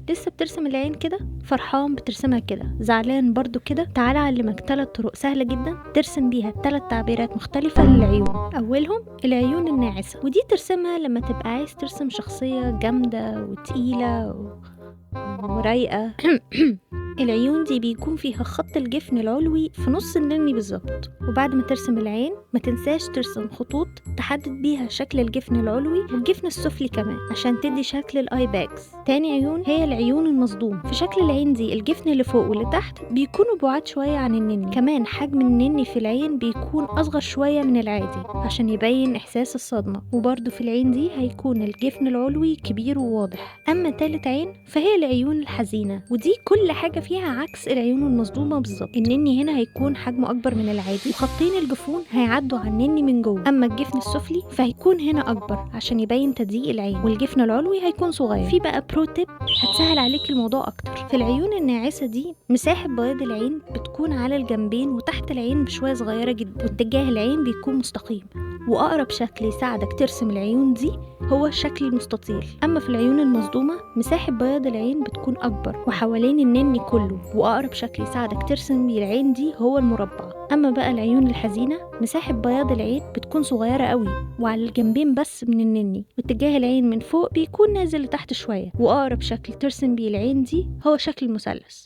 لسه بترسم العين كده، فرحان بترسمها كده، زعلان برضو كده. تعالى اعلمك 3 طرق سهلة جدا ترسم بيها 3 تعبيرات مختلفة للعيون. اولهم العيون الناعسة، ودي ترسمها لما تبقى عايز ترسم شخصية جامدة وتقيلة ورايقة. العيون دي بيكون فيها خط الجفن العلوي في نص النني بالظبط. وبعد ما ترسم العين ما تنساش ترسم خطوط تحدد بيها شكل الجفن العلوي والجفن السفلي كمان عشان تدي شكل الاي باكس. تاني عيون هي العيون المصدوم. في شكل العين دي الجفن اللي فوق واللي تحت بيكونوا بعاد شوية عن النني، كمان حجم النني في العين بيكون اصغر شوية من العادي عشان يبين احساس الصدمة. وبرضو في العين دي هيكون الجفن العلوي كبير وواضح. اما تالت عين فهي العيون الحزينة، ودي كل حاجة فيها عكس العيون المصدومة بالظبط. النني هنا هيكون حجمه أكبر من العادي، وخطين الجفون هيعدوا على النني من جوه. أما الجفن السفلي فهيكون هنا أكبر عشان يبين تضييق العين، والجفن العلوي هيكون صغير. في بقى برو تيب هتسهل عليك الموضوع أكتر. في العيون الناعسة دي مساحة بياض العين بتكون على الجنبين وتحت العين بشوية صغيرة جدا، واتجاه العين بيكون مستقيم. وأقرب شكل يساعدك ترسم العيون دي هو الشكل المستطيل. أما في العيون المصدومة مساحة بياض العين بتكون أكبر وحوالين النني كله، وأقرب شكل يساعدك ترسم بيه العين دي هو المربع. أما بقى العيون الحزينة مساحة بياض العين بتكون صغيرة قوي وعلى الجنبين بس من النني، واتجاه العين من فوق بيكون نازل لتحت شوية، وأقرب شكل ترسم بيه العين دي هو شكل المثلث.